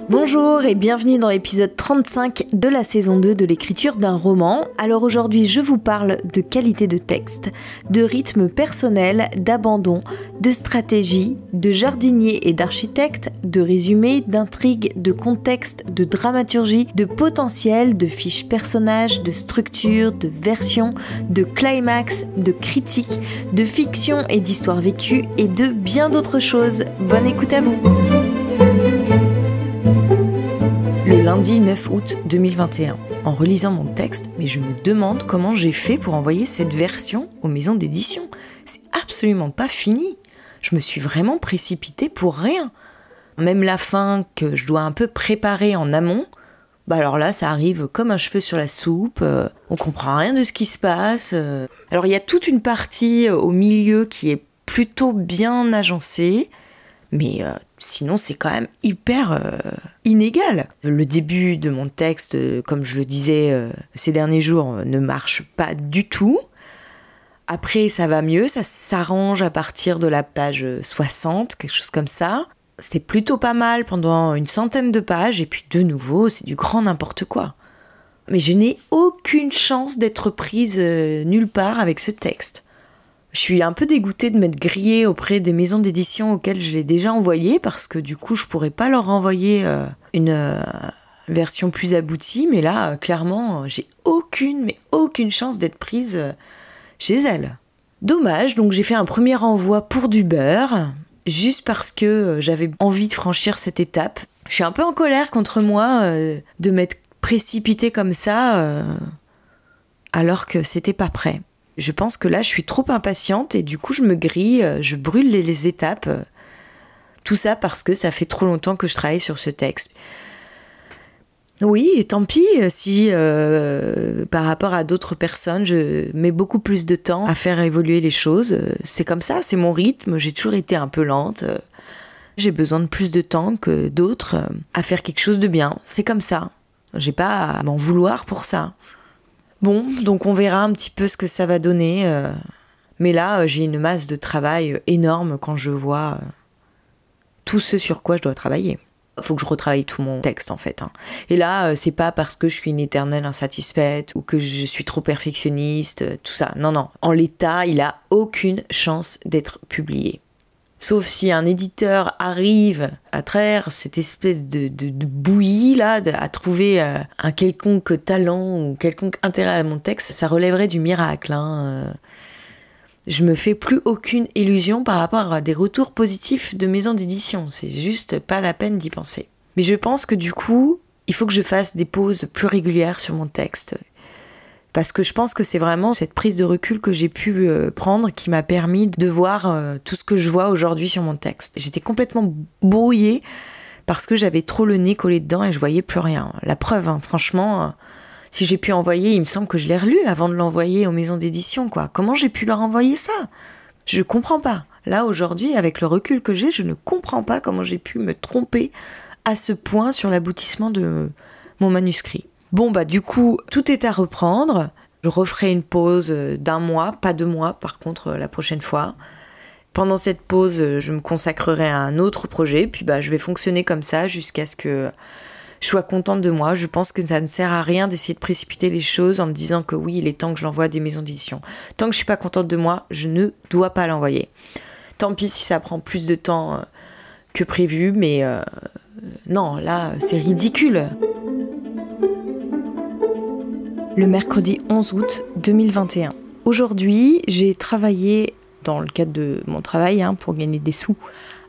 Bonjour et bienvenue dans l'épisode 35 de la saison 2 de l'écriture d'un roman. Alors aujourd'hui je vous parle de qualité de texte, de rythme personnel, d'abandon, de stratégie, de jardinier et d'architecte, de résumé, d'intrigue, de contexte, de dramaturgie, de potentiel, de fiches personnages, de structure, de version, de climax, de critique, de fiction et d'histoire vécue et de bien d'autres choses. Bonne écoute à vous! Le lundi 9 août 2021, en relisant mon texte, mais je me demande comment j'ai fait pour envoyer cette version aux maisons d'édition. C'est absolument pas fini. Je me suis vraiment précipitée pour rien. Même la fin que je dois un peu préparer en amont, alors là ça arrive comme un cheveu sur la soupe, on comprend rien de ce qui se passe. Alors il y a toute une partie au milieu qui est plutôt bien agencée, mais sinon c'est quand même hyper inégal. Le début de mon texte, comme je le disais ces derniers jours, ne marche pas du tout. Après ça va mieux, ça s'arrange à partir de la page 60, quelque chose comme ça. C'est plutôt pas mal pendant une centaine de pages, et puis de nouveau c'est du grand n'importe quoi. Mais je n'ai aucune chance d'être prise nulle part avec ce texte. Je suis un peu dégoûtée de m'être grillée auprès des maisons d'édition auxquelles je l'ai déjà envoyé, parce que du coup je pourrais pas leur renvoyer une version plus aboutie, mais là clairement j'ai aucune chance d'être prise chez elles. Dommage, donc j'ai fait un premier envoi pour du beurre, juste parce que j'avais envie de franchir cette étape. Je suis un peu en colère contre moi de m'être précipitée comme ça alors que c'était pas prêt. Je pense que là, je suis trop impatiente et du coup, je me grille, je brûle les étapes. Tout ça parce que ça fait trop longtemps que je travaille sur ce texte. Oui, et tant pis si par rapport à d'autres personnes, je mets beaucoup plus de temps à faire évoluer les choses. C'est comme ça, c'est mon rythme, j'ai toujours été un peu lente. J'ai besoin de plus de temps que d'autres à faire quelque chose de bien. C'est comme ça. J'ai pas à m'en vouloir pour ça. Bon, donc on verra un petit peu ce que ça va donner. Mais là, j'ai une masse de travail énorme quand je vois tout ce sur quoi je dois travailler. Faut que je retravaille tout mon texte en fait. Et là, c'est pas parce que je suis une éternelle insatisfaite ou que je suis trop perfectionniste, tout ça. Non. En l'état, il a aucune chance d'être publié. Sauf si un éditeur arrive à travers cette espèce de bouillie là, à trouver un quelconque talent ou quelconque intérêt à mon texte, ça relèverait du miracle. Je me fais plus aucune illusion par rapport à des retours positifs de maisons d'édition. C'est juste pas la peine d'y penser. Mais je pense que du coup, il faut que je fasse des pauses plus régulières sur mon texte. Parce que je pense que c'est vraiment cette prise de recul que j'ai pu prendre qui m'a permis de voir tout ce que je vois aujourd'hui sur mon texte. J'étais complètement brouillée parce que j'avais trop le nez collé dedans et je voyais plus rien. La preuve, franchement, si j'ai pu envoyer, il me semble que je l'ai relu avant de l'envoyer aux maisons d'édition, quoi. Comment j'ai pu leur envoyer ça ? Je comprends pas. Là, aujourd'hui, avec le recul que j'ai, je ne comprends pas comment j'ai pu me tromper à ce point sur l'aboutissement de mon manuscrit. Bon, du coup, tout est à reprendre. Je referai une pause d'1 mois, pas 2 mois par contre la prochaine fois. Pendant cette pause, je me consacrerai à un autre projet, puis je vais fonctionner comme ça jusqu'à ce que je sois contente de moi. Je pense que ça ne sert à rien d'essayer de précipiter les choses en me disant que oui, il est temps que je l'envoie à des maisons d'édition. Tant que je suis pas contente de moi, je ne dois pas l'envoyer. Tant pis si ça prend plus de temps que prévu, mais non, là, c'est ridicule. Le mercredi 11 août 2021. Aujourd'hui, j'ai travaillé dans le cadre de mon travail pour gagner des sous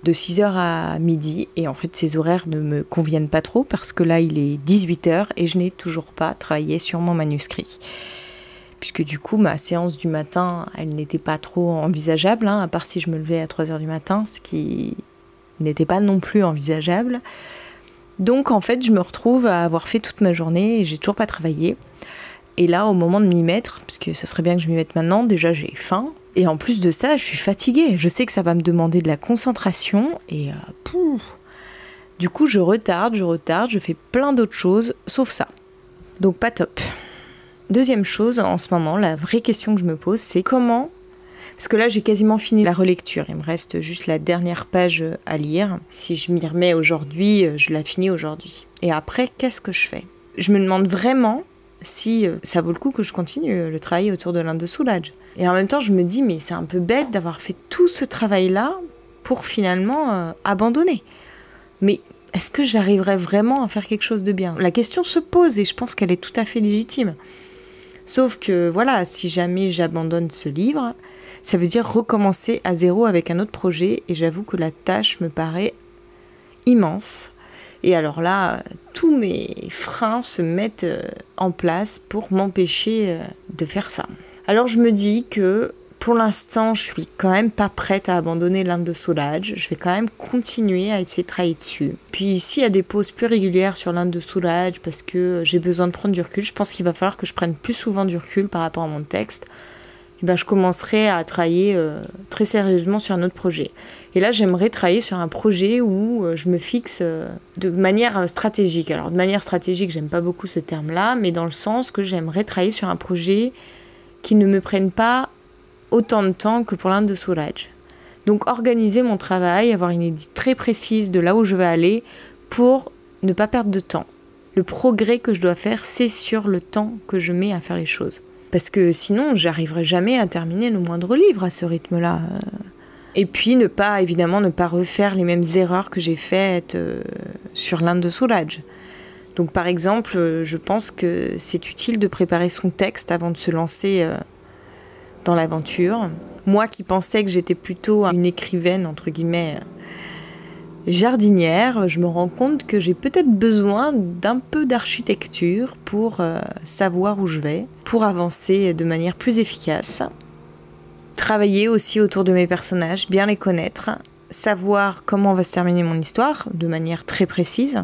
de 6h à midi. Et en fait, ces horaires ne me conviennent pas trop parce que là, il est 18h et je n'ai toujours pas travaillé sur mon manuscrit. Puisque du coup, ma séance du matin, elle n'était pas trop envisageable, à part si je me levais à 3h du matin, ce qui n'était pas non plus envisageable. Donc en fait, je me retrouve à avoir fait toute ma journée et j'ai toujours pas travaillé. Et là, au moment de m'y mettre, parce que ça serait bien que je m'y mette maintenant, déjà j'ai faim. Et en plus de ça, je suis fatiguée. Je sais que ça va me demander de la concentration. Et du coup, je retarde, je fais plein d'autres choses, sauf ça. Donc pas top. Deuxième chose, en ce moment, la vraie question que je me pose, c'est comment Parce que là, j'ai quasiment fini la relecture. Il me reste juste la dernière page à lire. Si je m'y remets aujourd'hui, je la finis aujourd'hui. Et après, qu'est-ce que je fais ? Je me demande vraiment si ça vaut le coup que je continue le travail autour de l'Inde de Soulage. Et en même temps, je me dis, mais c'est un peu bête d'avoir fait tout ce travail-là pour finalement abandonner. Mais est-ce que j'arriverai vraiment à faire quelque chose de bien ? La question se pose et je pense qu'elle est tout à fait légitime. Sauf que voilà, si jamais j'abandonne ce livre, ça veut dire recommencer à zéro avec un autre projet et j'avoue que la tâche me paraît immense. Et alors là, tous mes freins se mettent en place pour m'empêcher de faire ça. Alors je me dis que pour l'instant, je suis quand même pas prête à abandonner l'Inde de Soulage. Je vais quand même continuer à essayer de travailler dessus. Puis s'il y a des pauses plus régulières sur l'Inde de Soulage parce que j'ai besoin de prendre du recul, je pense qu'il va falloir que je prenne plus souvent du recul par rapport à mon texte. Et ben, je commencerai à travailler très sérieusement sur un autre projet. Et là, j'aimerais travailler sur un projet où je me fixe de manière stratégique. Alors, de manière stratégique, j'aime pas beaucoup ce terme-là, mais dans le sens que j'aimerais travailler sur un projet qui ne me prenne pas autant de temps que pour l'Inde de Soulage. Donc, organiser mon travail, avoir une idée très précise de là où je vais aller pour ne pas perdre de temps. Le progrès que je dois faire, c'est sur le temps que je mets à faire les choses. Parce que sinon, j'arriverai jamais à terminer le moindre livre à ce rythme-là. Et puis, ne pas refaire les mêmes erreurs que j'ai faites sur l'Inde de Soulage. Donc, par exemple, je pense que c'est utile de préparer son texte avant de se lancer dans l'aventure. Moi qui pensais que j'étais plutôt une écrivaine, entre guillemets, jardinière, je me rends compte que j'ai peut-être besoin d'un peu d'architecture pour savoir où je vais, pour avancer de manière plus efficace. Travailler aussi autour de mes personnages, bien les connaître, savoir comment va se terminer mon histoire de manière très précise,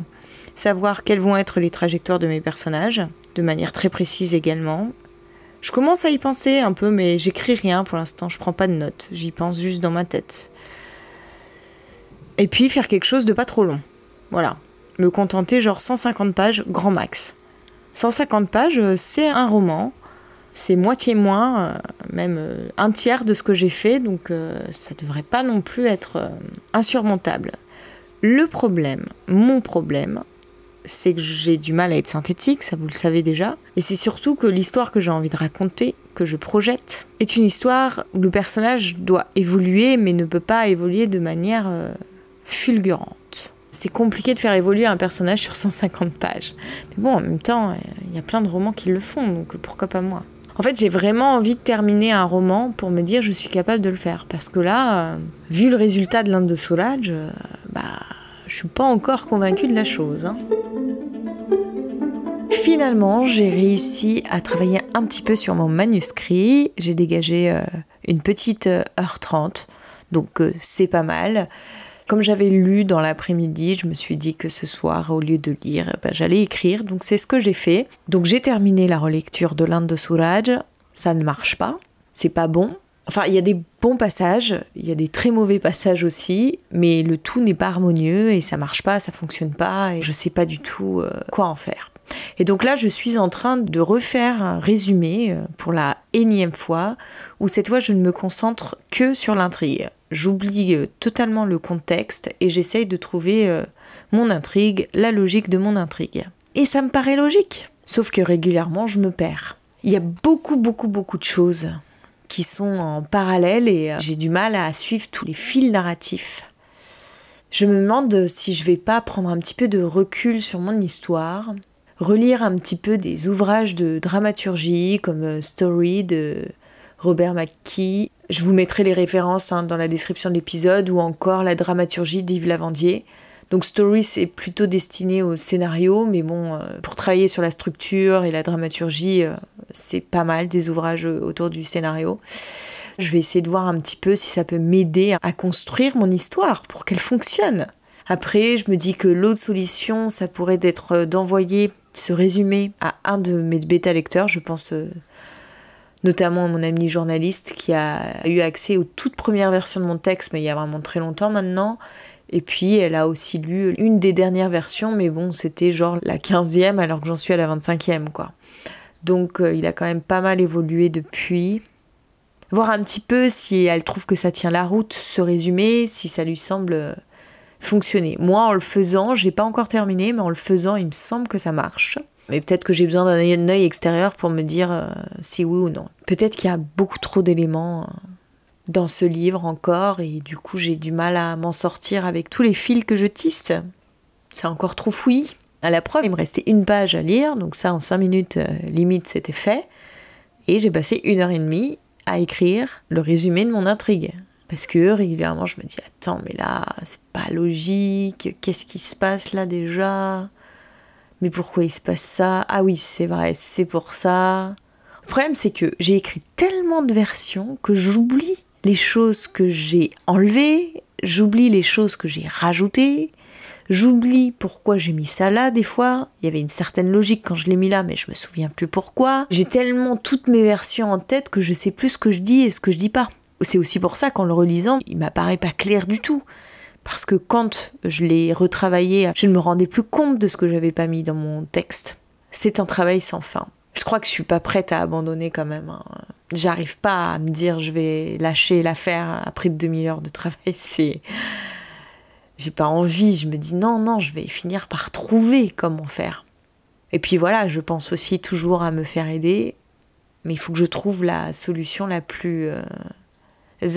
savoir quelles vont être les trajectoires de mes personnages de manière très précise également. Je commence à y penser un peu, mais j'écris rien pour l'instant, je prends pas de notes, j'y pense juste dans ma tête. Et puis faire quelque chose de pas trop long. Voilà. Me contenter genre 150 pages, grand max. 150 pages, c'est un roman. C'est moitié moins, même un tiers de ce que j'ai fait. Donc ça devrait pas non plus être insurmontable. Mon problème, c'est que j'ai du mal à être synthétique, ça vous le savez déjà. Et c'est surtout que l'histoire que j'ai envie de raconter, que je projette, est une histoire où le personnage doit évoluer, mais ne peut pas évoluer de manière fulgurante. C'est compliqué de faire évoluer un personnage sur 150 pages. Mais bon, en même temps, il y a plein de romans qui le font, donc pourquoi pas moi ? En fait, j'ai vraiment envie de terminer un roman pour me dire je suis capable de le faire. Parce que là, vu le résultat de l'Inde de Soulage, je suis pas encore convaincue de la chose. Finalement, j'ai réussi à travailler un petit peu sur mon manuscrit. J'ai dégagé une petite heure 30, donc c'est pas mal. Comme j'avais lu dans l'après-midi, je me suis dit que ce soir, au lieu de lire, j'allais écrire. Donc c'est ce que j'ai fait. Donc j'ai terminé la relecture de l'Inde de Soulage. Ça ne marche pas. C'est pas bon. Enfin, il y a des bons passages, il y a des très mauvais passages aussi, mais le tout n'est pas harmonieux et ça marche pas, ça fonctionne pas et je sais pas du tout quoi en faire. Et donc là, je suis en train de refaire un résumé pour la énième fois, où cette fois, je ne me concentre que sur l'intrigue. J'oublie totalement le contexte et j'essaye de trouver mon intrigue, la logique de mon intrigue. Et ça me paraît logique, sauf que régulièrement, je me perds. Il y a beaucoup de choses qui sont en parallèle et j'ai du mal à suivre tous les fils narratifs. Je me demande si je vais pas prendre un petit peu de recul sur mon histoire, relire un petit peu des ouvrages de dramaturgie comme Story de Robert McKee. Je vous mettrai les références dans la description de l'épisode, ou encore la dramaturgie d'Yves Lavandier. Donc Story, c'est plutôt destiné au scénario, mais bon, pour travailler sur la structure et la dramaturgie, c'est pas mal des ouvrages autour du scénario. Je vais essayer de voir un petit peu si ça peut m'aider à construire mon histoire pour qu'elle fonctionne. Après, je me dis que l'autre solution, ça pourrait être d'envoyer ce résumé à un de mes bêta-lecteurs, je pense notamment à mon amie journaliste qui a eu accès aux toutes premières versions de mon texte, mais il y a vraiment très longtemps maintenant. Et puis, elle a aussi lu une des dernières versions, mais bon, c'était genre la 15e, alors que j'en suis à la 25e, quoi. Donc, il a quand même pas mal évolué depuis. voir un petit peu si elle trouve que ça tient la route, ce résumé, si ça lui semble fonctionner. Moi, en le faisant, j'ai pas encore terminé, mais en le faisant, il me semble que ça marche. Mais peut-être que j'ai besoin d'un œil extérieur pour me dire si oui ou non. Peut-être qu'il y a beaucoup trop d'éléments dans ce livre encore, et du coup, j'ai du mal à m'en sortir avec tous les fils que je tisse. C'est encore trop fouillis. À la preuve, il me restait une page à lire, donc ça, en 5 minutes, limite, c'était fait. Et j'ai passé 1h30 à écrire le résumé de mon intrigue. Parce que régulièrement, je me dis, attends, mais là, c'est pas logique, qu'est-ce qui se passe là déjà ? Mais pourquoi il se passe ça ? Ah oui, c'est vrai, c'est pour ça. Le problème, c'est que j'ai écrit tellement de versions que j'oublie les choses que j'ai enlevées, j'oublie les choses que j'ai rajoutées, j'oublie pourquoi j'ai mis ça là des fois. Il y avait une certaine logique quand je l'ai mis là, mais je me souviens plus pourquoi. J'ai tellement toutes mes versions en tête que je sais plus ce que je dis et ce que je dis pas. C'est aussi pour ça qu'en le relisant, il m'apparaît pas clair du tout. Parce que quand je l'ai retravaillé, je ne me rendais plus compte de ce que j'avais pas mis dans mon texte. C'est un travail sans fin. Je crois que je suis pas prête à abandonner quand même. J'arrive pas à me dire je vais lâcher l'affaire après 2000 heures de travail. J'ai pas envie, je me dis non, je vais finir par trouver comment faire. Et puis voilà, je pense aussi toujours à me faire aider, mais il faut que je trouve la solution la plus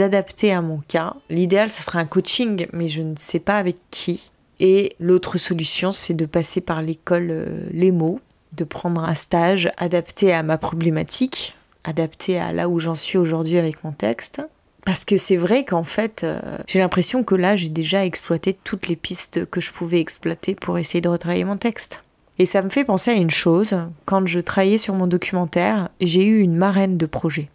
adaptée à mon cas. L'idéal, ce serait un coaching, mais je ne sais pas avec qui. Et l'autre solution, c'est de passer par l'école Les Mots, de prendre un stage adapté à ma problématique, adapté à là où j'en suis aujourd'hui avec mon texte. Parce que c'est vrai qu'en fait, j'ai l'impression que là, j'ai déjà exploité toutes les pistes que je pouvais exploiter pour essayer de retravailler mon texte. Et ça me fait penser à une chose. Quand je travaillais sur mon documentaire, j'ai eu une marraine de projet.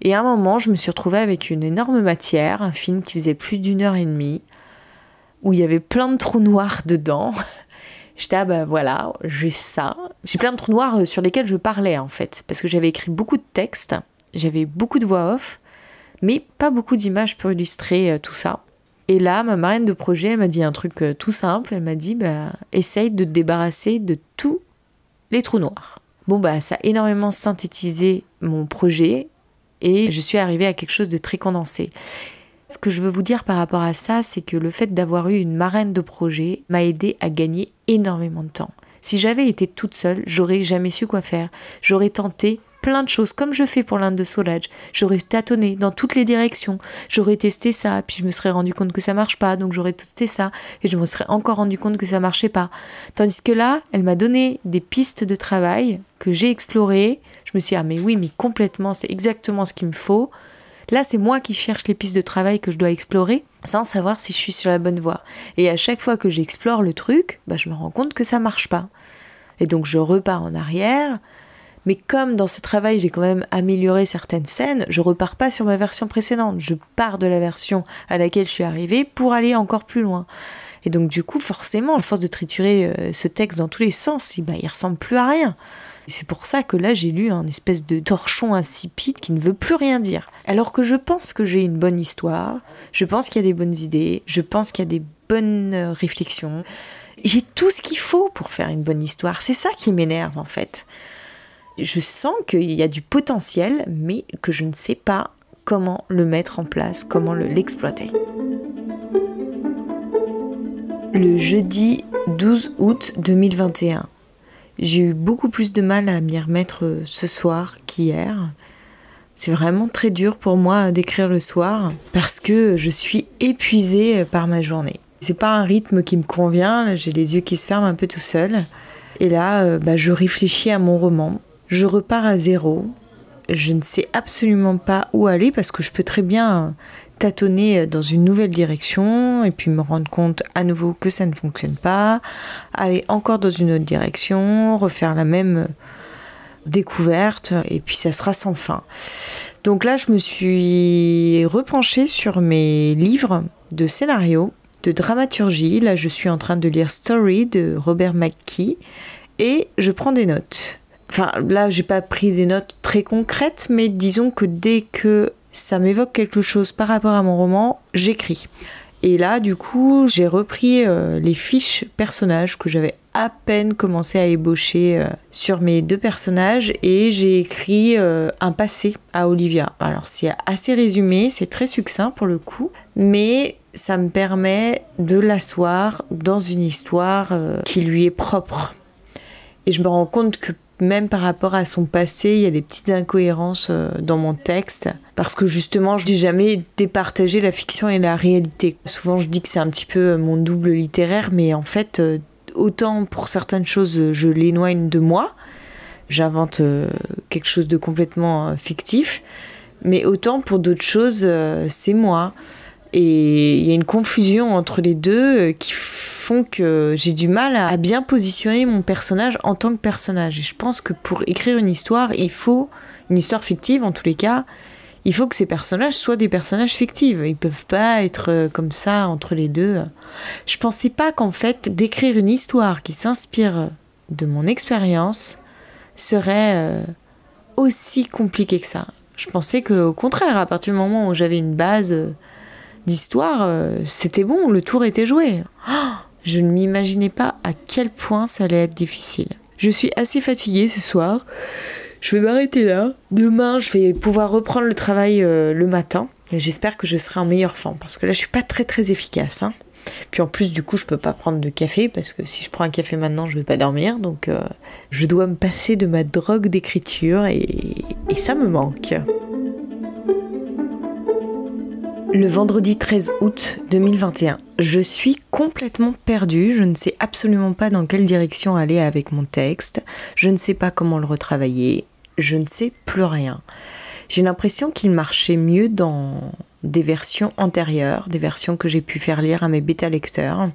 Et à un moment, je me suis retrouvée avec une énorme matière, un film qui faisait plus d'1h30, où il y avait plein de trous noirs dedans. J'étais, ah bah voilà, j'ai ça. J'ai plein de trous noirs sur lesquels je parlais en fait, parce que j'avais écrit beaucoup de textes, j'avais beaucoup de voix off, mais pas beaucoup d'images pour illustrer tout ça. Et là, ma marraine de projet, elle m'a dit un truc tout simple, elle m'a dit, essaye de te débarrasser de tous les trous noirs. Bon ça a énormément synthétisé mon projet, et je suis arrivée à quelque chose de très condensé. Ce que je veux vous dire par rapport à ça, c'est que le fait d'avoir eu une marraine de projet m'a aidé à gagner énormément de temps. Si j'avais été toute seule, j'aurais jamais su quoi faire. J'aurais tenté plein de choses, comme je fais pour l'Inde de Soulage. J'aurais tâtonné dans toutes les directions. J'aurais testé ça, puis je me serais rendu compte que ça marche pas, donc j'aurais testé ça, et je me serais encore rendu compte que ça marchait pas. Tandis que là, elle m'a donné des pistes de travail que j'ai explorées. Je me suis dit, mais oui, mais complètement, c'est exactement ce qu'il me faut. Là, c'est moi qui cherche les pistes de travail que je dois explorer sans savoir si je suis sur la bonne voie. Et à chaque fois que j'explore le truc, je me rends compte que ça marche pas. Et donc, je repars en arrière. Mais comme dans ce travail, j'ai quand même amélioré certaines scènes, je repars pas sur ma version précédente. Je pars de la version à laquelle je suis arrivée pour aller encore plus loin. Et donc, du coup, forcément, à force de triturer ce texte dans tous les sens, il ressemble plus à rien. Et c'est pour ça que là, j'ai lu un espèce de torchon insipide qui ne veut plus rien dire. Alors que je pense que j'ai une bonne histoire, je pense qu'il y a des bonnes idées, je pense qu'il y a des bonnes réflexions. J'ai tout ce qu'il faut pour faire une bonne histoire. C'est ça qui m'énerve, en fait. Je sens qu'il y a du potentiel, mais que je ne sais pas comment le mettre en place, comment l'exploiter. Le jeudi 12 août 2021. J'ai eu beaucoup plus de mal à m'y remettre ce soir qu'hier. C'est vraiment très dur pour moi d'écrire le soir parce que je suis épuisée par ma journée. C'est pas un rythme qui me convient, j'ai les yeux qui se ferment un peu tout seul. Et là, je réfléchis à mon roman. Je repars à zéro. Je ne sais absolument pas où aller parce que je peux très bien tâtonner dans une nouvelle direction et puis me rendre compte à nouveau que ça ne fonctionne pas, aller encore dans une autre direction, refaire la même découverte et puis ça sera sans fin. Donc là, je me suis repenchée sur mes livres de scénario, de dramaturgie. Là, je suis en train de lire Story de Robert McKee et je prends des notes. Enfin, là, j'ai pas pris des notes très concrètes, mais disons que dès que ça m'évoque quelque chose par rapport à mon roman, j'écris. Et là, du coup, j'ai repris les fiches personnages que j'avais à peine commencé à ébaucher sur mes 2 personnages et j'ai écrit un passé à Olivia. Alors c'est assez résumé, c'est très succinct pour le coup, mais ça me permet de l'asseoir dans une histoire qui lui est propre. Et je me rends compte que même par rapport à son passé, il y a des petites incohérences dans mon texte, parce que justement, je n'ai jamais départagé la fiction et la réalité. Souvent, je dis que c'est un petit peu mon double littéraire, mais en fait, autant pour certaines choses, je l'éloigne de moi, j'invente quelque chose de complètement fictif, mais autant pour d'autres choses, c'est moi. Et il y a une confusion entre les deux qui font que j'ai du mal à bien positionner mon personnage en tant que personnage. Et je pense que pour écrire une histoire, il faut, une histoire fictive en tous les cas, il faut que ces personnages soient des personnages fictifs. Ils peuvent pas être comme ça entre les deux. Je pensais pas qu'en fait, d'écrire une histoire qui s'inspire de mon expérience serait aussi compliqué que ça. Je pensais qu'au contraire, à partir du moment où j'avais une base d'histoire, c'était bon, le tour était joué. Je ne m'imaginais pas à quel point ça allait être difficile. Je suis assez fatiguée ce soir. Je vais m'arrêter là. Demain, je vais pouvoir reprendre le travail le matin. Et j'espère que je serai en meilleure forme. Parce que là, je suis pas très très efficace. Puis en plus, du coup, je peux pas prendre de café. Parce que si je prends un café maintenant, je vais pas dormir. Donc, je dois me passer de ma drogue d'écriture. Et ça me manque. Le vendredi 13 août 2021, je suis complètement perdue, je ne sais absolument pas dans quelle direction aller avec mon texte, je ne sais pas comment le retravailler, je ne sais plus rien. J'ai l'impression qu'il marchait mieux dans des versions antérieures, des versions que j'ai pu faire lire à mes bêta-lecteurs.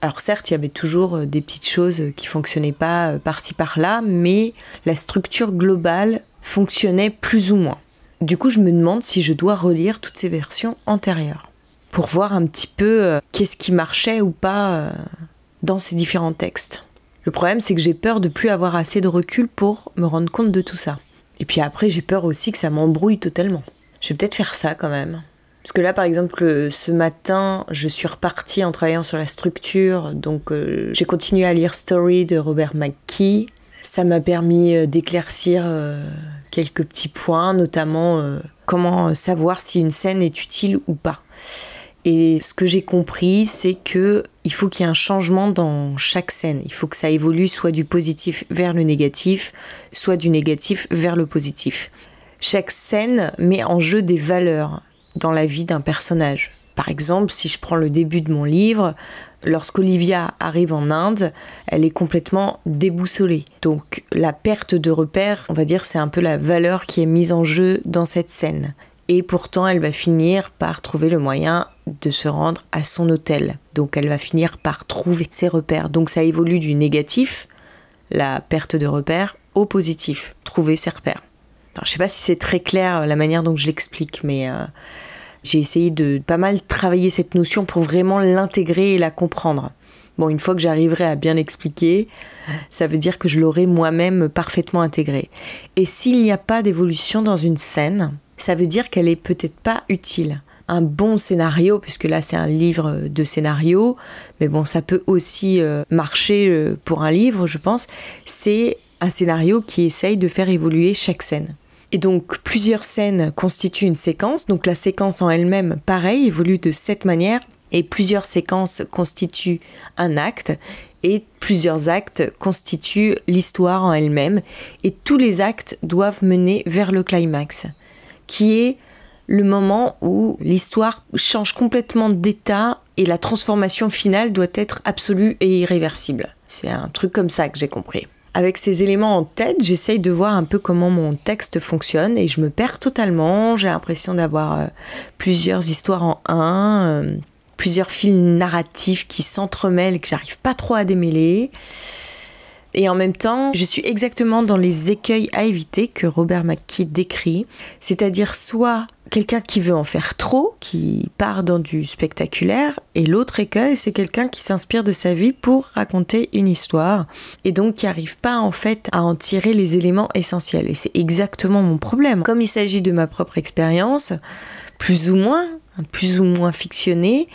Alors certes, il y avait toujours des petites choses qui fonctionnaient pas par-ci par-là, mais la structure globale fonctionnait plus ou moins. Du coup, je me demande si je dois relire toutes ces versions antérieures pour voir un petit peu qu'est-ce qui marchait ou pas dans ces différents textes. Le problème, c'est que j'ai peur de plus avoir assez de recul pour me rendre compte de tout ça. Et puis après, j'ai peur aussi que ça m'embrouille totalement. Je vais peut-être faire ça quand même. Parce que là, par exemple, ce matin, je suis repartie en travaillant sur la structure. Donc, j'ai continué à lire Story de Robert McKee. Ça m'a permis d'éclaircir quelques petits points, notamment comment savoir si une scène est utile ou pas. Et ce que j'ai compris, c'est que il faut qu'il y ait un changement dans chaque scène. Il faut que ça évolue soit du positif vers le négatif, soit du négatif vers le positif. Chaque scène met en jeu des valeurs dans la vie d'un personnage. Par exemple, si je prends le début de mon livre, lorsqu'Olivia arrive en Inde, elle est complètement déboussolée. Donc la perte de repères, on va dire, c'est un peu la valeur qui est mise en jeu dans cette scène. Et pourtant, elle va finir par trouver le moyen de se rendre à son hôtel. Donc elle va finir par trouver ses repères. Donc ça évolue du négatif, la perte de repères, au positif, trouver ses repères. Alors, je sais pas si c'est très clair la manière dont je l'explique, mais j'ai essayé de pas mal travailler cette notion pour vraiment l'intégrer et la comprendre. Bon, une fois que j'arriverai à bien l'expliquer, ça veut dire que je l'aurai moi-même parfaitement intégrée. Et s'il n'y a pas d'évolution dans une scène, ça veut dire qu'elle est peut-être pas utile. Un bon scénario, puisque là c'est un livre de scénario, mais bon, ça peut aussi marcher pour un livre, je pense, c'est un scénario qui essaye de faire évoluer chaque scène. Et donc, plusieurs scènes constituent une séquence. Donc, la séquence en elle-même, pareil, évolue de cette manière. Et plusieurs séquences constituent un acte. Et plusieurs actes constituent l'histoire en elle-même. Et tous les actes doivent mener vers le climax, qui est le moment où l'histoire change complètement d'état et la transformation finale doit être absolue et irréversible. C'est un truc comme ça que j'ai compris. Avec ces éléments en tête, j'essaye de voir un peu comment mon texte fonctionne et je me perds totalement. J'ai l'impression d'avoir plusieurs histoires en un, plusieurs fils narratifs qui s'entremêlent et que j'arrive pas trop à démêler. Et en même temps, je suis exactement dans les écueils à éviter que Robert McKee décrit, c'est-à-dire soit quelqu'un qui veut en faire trop, qui part dans du spectaculaire, et l'autre écueil, c'est quelqu'un qui s'inspire de sa vie pour raconter une histoire, et donc qui n'arrive pas en fait à en tirer les éléments essentiels. Et c'est exactement mon problème. Comme il s'agit de ma propre expérience, plus ou moins fictionnée,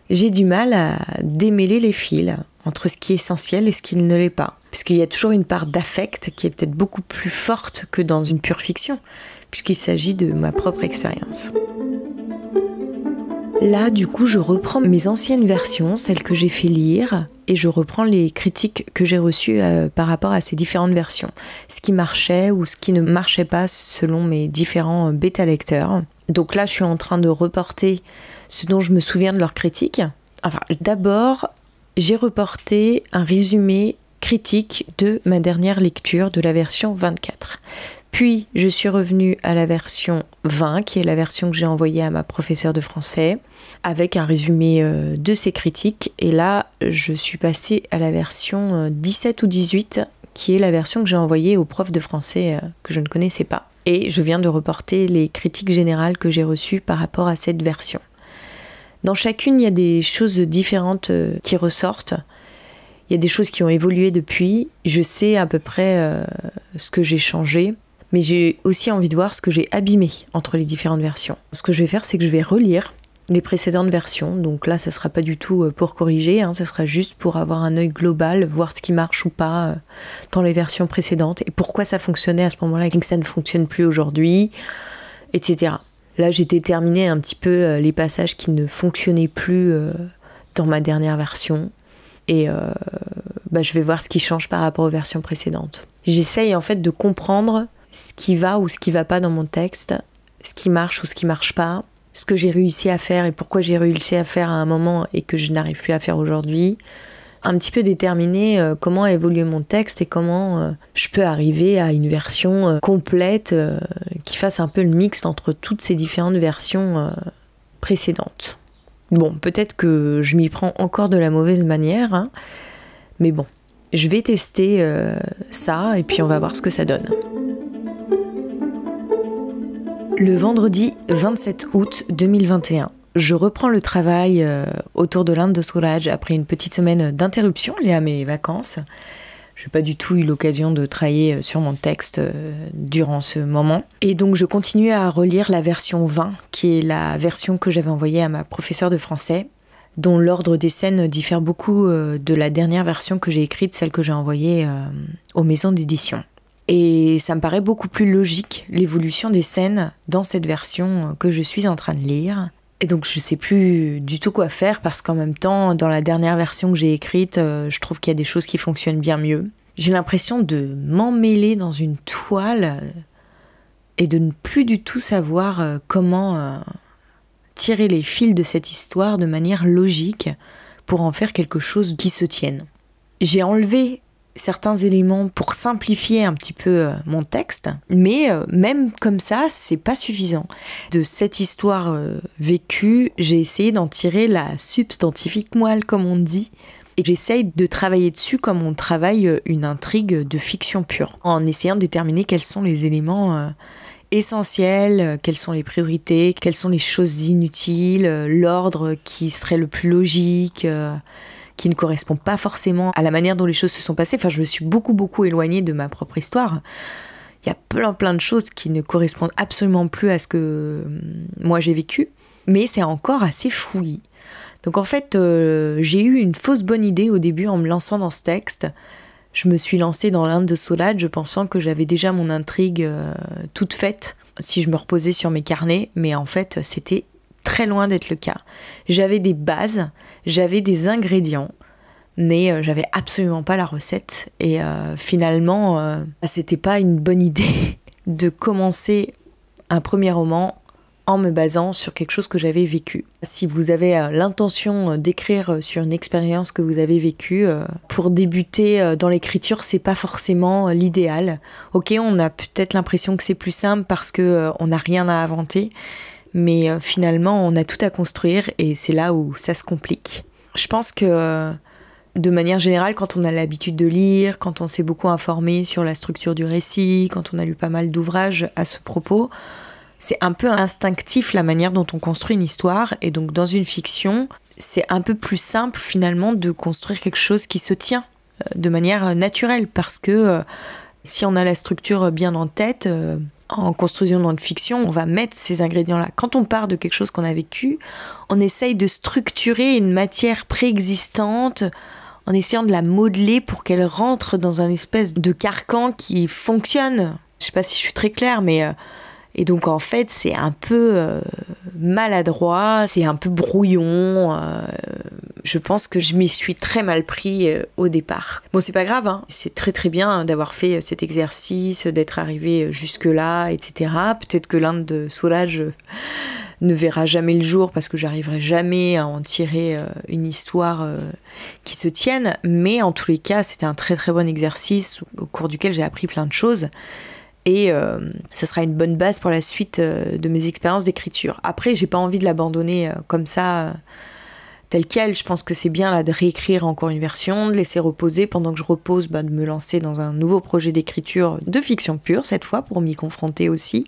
j'ai du mal à démêler les fils entre ce qui est essentiel et ce qui ne l'est pas. Parce qu'il y a toujours une part d'affect qui est peut-être beaucoup plus forte que dans une pure fiction, puisqu'il s'agit de ma propre expérience. Là, du coup, je reprends mes anciennes versions, celles que j'ai fait lire, et je reprends les critiques que j'ai reçues par rapport à ces différentes versions. Ce qui marchait ou ce qui ne marchait pas selon mes différents bêta-lecteurs. Donc là, je suis en train de reporter ce dont je me souviens de leurs critiques. Enfin, d'abord, j'ai reporté un résumé critique de ma dernière lecture de la version 24. Puis, je suis revenue à la version 20, qui est la version que j'ai envoyée à ma professeure de français, avec un résumé de ses critiques. Et là, je suis passée à la version 17 ou 18, qui est la version que j'ai envoyée au prof de français que je ne connaissais pas. Et je viens de reporter les critiques générales que j'ai reçues par rapport à cette version. Dans chacune, il y a des choses différentes qui ressortent. Il y a des choses qui ont évolué depuis. Je sais à peu près ce que j'ai changé. Mais j'ai aussi envie de voir ce que j'ai abîmé entre les différentes versions. Ce que je vais faire, c'est que je vais relire les précédentes versions. Donc là, ça ne sera pas du tout pour corriger, ça sera juste pour avoir un œil global, voir ce qui marche ou pas dans les versions précédentes et pourquoi ça fonctionnait à ce moment-là et que ça ne fonctionne plus aujourd'hui, etc. Là, j'ai déterminé un petit peu les passages qui ne fonctionnaient plus dans ma dernière version. Et je vais voir ce qui change par rapport aux versions précédentes. J'essaye en fait de comprendre ce qui va ou ce qui va pas dans mon texte, ce qui marche ou ce qui marche pas, ce que j'ai réussi à faire et pourquoi j'ai réussi à faire à un moment et que je n'arrive plus à faire aujourd'hui. Un petit peu déterminer comment a évolué mon texte et comment je peux arriver à une version complète qui fasse un peu le mix entre toutes ces différentes versions précédentes. Bon, peut-être que je m'y prends encore de la mauvaise manière, mais bon, je vais tester ça et puis on va voir ce que ça donne. Le vendredi 27 août 2021, je reprends le travail autour de l'Inde de Swaraj après une petite semaine d'interruption liée à mes vacances. Je n'ai pas du tout eu l'occasion de travailler sur mon texte durant ce moment. Et donc je continue à relire la version 20, qui est la version que j'avais envoyée à ma professeure de français, dont l'ordre des scènes diffère beaucoup de la dernière version que j'ai écrite, celle que j'ai envoyée aux maisons d'édition. Et ça me paraît beaucoup plus logique, l'évolution des scènes dans cette version que je suis en train de lire. Et donc je sais plus du tout quoi faire parce qu'en même temps, dans la dernière version que j'ai écrite, je trouve qu'il y a des choses qui fonctionnent bien mieux. J'ai l'impression de m'emmêler dans une toile et de ne plus du tout savoir comment tirer les fils de cette histoire de manière logique pour en faire quelque chose qui se tienne. J'ai enlevé certains éléments pour simplifier un petit peu mon texte, mais même comme ça, c'est pas suffisant. De cette histoire vécue, j'ai essayé d'en tirer la substantifique moelle, comme on dit, et j'essaye de travailler dessus comme on travaille une intrigue de fiction pure, en essayant de déterminer quels sont les éléments essentiels, quelles sont les priorités, quelles sont les choses inutiles, l'ordre qui serait le plus logique, qui ne correspond pas forcément à la manière dont les choses se sont passées. Enfin, je me suis beaucoup éloignée de ma propre histoire. Il y a plein de choses qui ne correspondent absolument plus à ce que moi j'ai vécu, mais c'est encore assez fouillis. Donc en fait, j'ai eu une fausse bonne idée au début en me lançant dans ce texte. Je me suis lancée dans l'Inde de Swaraj pensant que j'avais déjà mon intrigue toute faite si je me reposais sur mes carnets, mais en fait, c'était très loin d'être le cas. J'avais des bases, j'avais des ingrédients, mais j'avais absolument pas la recette. Et finalement, c'était pas une bonne idée de commencer un premier roman en me basant sur quelque chose que j'avais vécu. Si vous avez l'intention d'écrire sur une expérience que vous avez vécue, pour débuter dans l'écriture, c'est pas forcément l'idéal. Ok, on a peut-être l'impression que c'est plus simple parce que on n'a rien à inventer, mais finalement, on a tout à construire et c'est là où ça se complique. Je pense que de manière générale, quand on a l'habitude de lire, quand on s'est beaucoup informé sur la structure du récit, quand on a lu pas mal d'ouvrages à ce propos, c'est un peu instinctif la manière dont on construit une histoire. Et donc dans une fiction, c'est un peu plus simple finalement de construire quelque chose qui se tient de manière naturelle. Parce que si on a la structure bien en tête, En construction de fiction, on va mettre ces ingrédients-là. Quand on part de quelque chose qu'on a vécu, on essaye de structurer une matière préexistante en essayant de la modeler pour qu'elle rentre dans un espèce de carcan qui fonctionne. Je sais pas si je suis très claire, mais... Et donc en fait, c'est un peu maladroit, c'est un peu brouillon. Je pense que je m'y suis très mal pris au départ. Bon, c'est pas grave, hein. C'est très très bien d'avoir fait cet exercice, d'être arrivé jusque-là, etc. Peut-être que l'Inde de Soulage ne verra jamais le jour parce que j'arriverai jamais à en tirer une histoire qui se tienne. Mais en tous les cas, c'était un très très bon exercice au cours duquel j'ai appris plein de choses. Et ça sera une bonne base pour la suite de mes expériences d'écriture. Après, j'ai pas envie de l'abandonner comme ça, tel quel. Je pense que c'est bien là, de réécrire encore une version, de laisser reposer. Pendant que je repose, de me lancer dans un nouveau projet d'écriture de fiction pure, cette fois, pour m'y confronter aussi.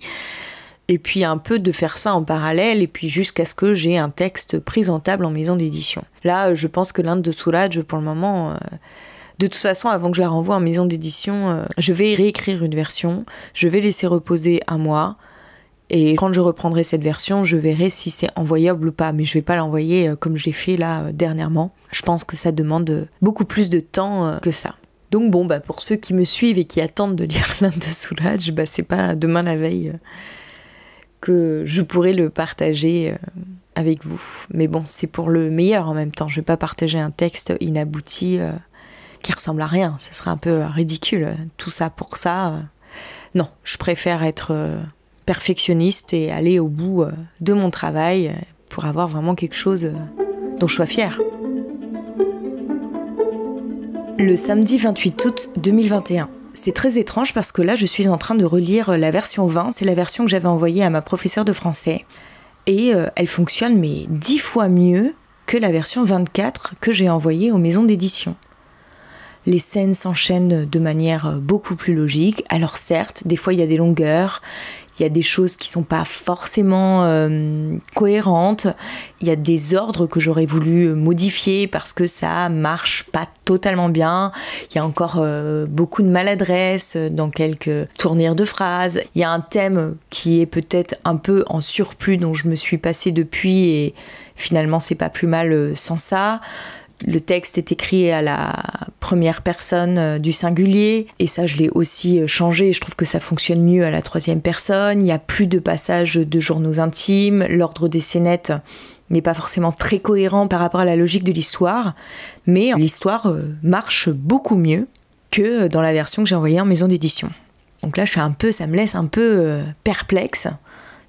Et puis un peu de faire ça en parallèle, et puis jusqu'à ce que j'ai un texte présentable en maison d'édition. Là, je pense que l'Inde de Soulage, pour le moment... De toute façon, avant que je la renvoie en maison d'édition, je vais réécrire une version, je vais laisser reposer un mois, et quand je reprendrai cette version, je verrai si c'est envoyable ou pas, mais je vais pas l'envoyer comme je l'ai fait là dernièrement. Je pense que ça demande beaucoup plus de temps que ça. Donc bon, pour ceux qui me suivent et qui attendent de lire l'Inde de Soulage, c'est pas demain la veille que je pourrai le partager avec vous. Mais bon, c'est pour le meilleur en même temps, je vais pas partager un texte inabouti... qui ressemble à rien, ce serait un peu ridicule, tout ça pour ça. Non, je préfère être perfectionniste et aller au bout de mon travail pour avoir vraiment quelque chose dont je sois fière. Le samedi 28 août 2021. C'est très étrange parce que là, je suis en train de relire la version 20, c'est la version que j'avais envoyée à ma professeure de français, et elle fonctionne mais 10 fois mieux que la version 24 que j'ai envoyée aux maisons d'édition. Les scènes s'enchaînent de manière beaucoup plus logique. Alors certes, des fois il y a des longueurs, il y a des choses qui sont pas forcément cohérentes, il y a des ordres que j'aurais voulu modifier parce que ça marche pas totalement bien, il y a encore beaucoup de maladresse dans quelques tournures de phrases, il y a un thème qui est peut-être un peu en surplus dont je me suis passée depuis et finalement c'est pas plus mal sans ça. Le texte est écrit à la première personne du singulier et ça je l'ai aussi changé, je trouve que ça fonctionne mieux à la troisième personne, il n'y a plus de passages de journaux intimes, l'ordre des scénettes n'est pas forcément très cohérent par rapport à la logique de l'histoire, mais l'histoire marche beaucoup mieux que dans la version que j'ai envoyée en maison d'édition. Donc là ça me laisse un peu perplexe.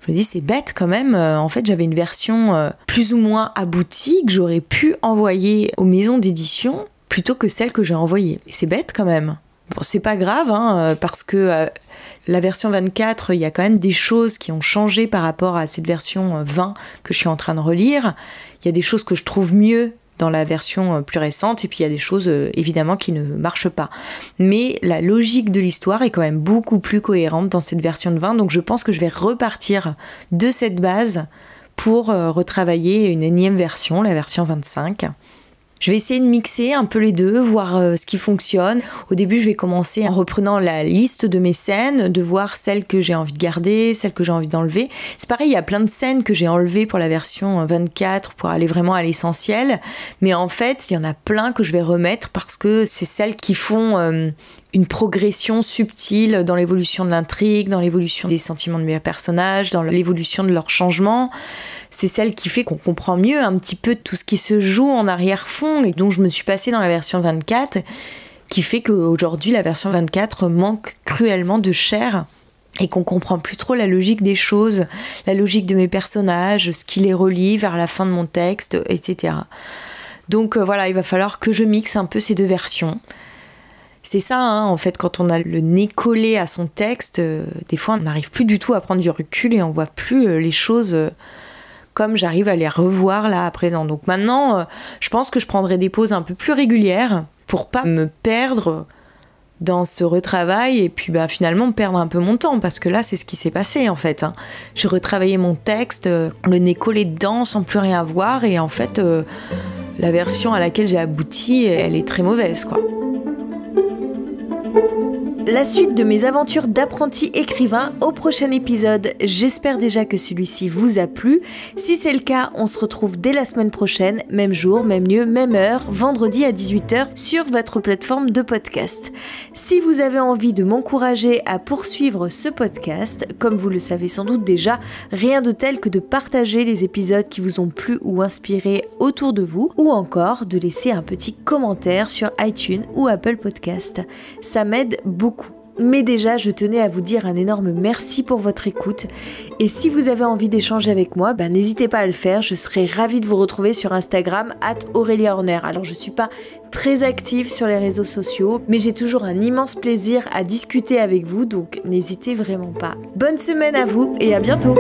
Je me dis, c'est bête quand même. En fait, j'avais une version plus ou moins aboutie que j'aurais pu envoyer aux maisons d'édition plutôt que celle que j'ai envoyée. Et c'est bête quand même. Bon, c'est pas grave, parce que la version 24, il y a quand même des choses qui ont changé par rapport à cette version 20 que je suis en train de relire. Il y a des choses que je trouve mieux dans la version plus récente, et puis il y a des choses évidemment qui ne marchent pas. Mais la logique de l'histoire est quand même beaucoup plus cohérente dans cette version de 20, donc je pense que je vais repartir de cette base pour retravailler une énième version, la version 25. Je vais essayer de mixer un peu les deux, voir ce qui fonctionne. Au début, je vais commencer en reprenant la liste de mes scènes, de voir celles que j'ai envie de garder, celles que j'ai envie d'enlever. C'est pareil, il y a plein de scènes que j'ai enlevées pour la version 24 pour aller vraiment à l'essentiel. Mais en fait, il y en a plein que je vais remettre parce que c'est celles qui font une progression subtile dans l'évolution de l'intrigue, dans l'évolution des sentiments de mes personnages, dans l'évolution de leur changement. C'est celle qui fait qu'on comprend mieux un petit peu tout ce qui se joue en arrière-fond et dont je me suis passée dans la version 24, qui fait qu'aujourd'hui la version 24 manque cruellement de chair et qu'on comprend plus trop la logique des choses, la logique de mes personnages, ce qui les relie vers la fin de mon texte, etc. Donc voilà, il va falloir que je mixe un peu ces deux versions. C'est ça, en fait, quand on a le nez collé à son texte, des fois on n'arrive plus du tout à prendre du recul et on voit plus les choses comme j'arrive à les revoir là à présent. Donc maintenant, je pense que je prendrai des pauses un peu plus régulières pour pas me perdre dans ce retravail et puis finalement perdre un peu mon temps, parce que là c'est ce qui s'est passé en fait. J'ai retravaillé mon texte, le nez collé dedans sans plus rien voir, et en fait la version à laquelle j'ai abouti, elle est très mauvaise quoi. La suite de mes aventures d'apprenti écrivain au prochain épisode. J'espère déjà que celui-ci vous a plu. Si c'est le cas, on se retrouve dès la semaine prochaine, même jour, même lieu, même heure, vendredi à 18h sur votre plateforme de podcast. Si vous avez envie de m'encourager à poursuivre ce podcast, comme vous le savez sans doute déjà, rien de tel que de partager les épisodes qui vous ont plu ou inspiré autour de vous, ou encore de laisser un petit commentaire sur iTunes ou Apple Podcast. Ça m'aide beaucoup. Mais déjà, je tenais à vous dire un énorme merci pour votre écoute. Et si vous avez envie d'échanger avec moi, n'hésitez pas à le faire. Je serai ravie de vous retrouver sur Instagram @AureliaHorner. Alors, je suis pas très active sur les réseaux sociaux, mais j'ai toujours un immense plaisir à discuter avec vous, donc n'hésitez vraiment pas. Bonne semaine à vous et à bientôt!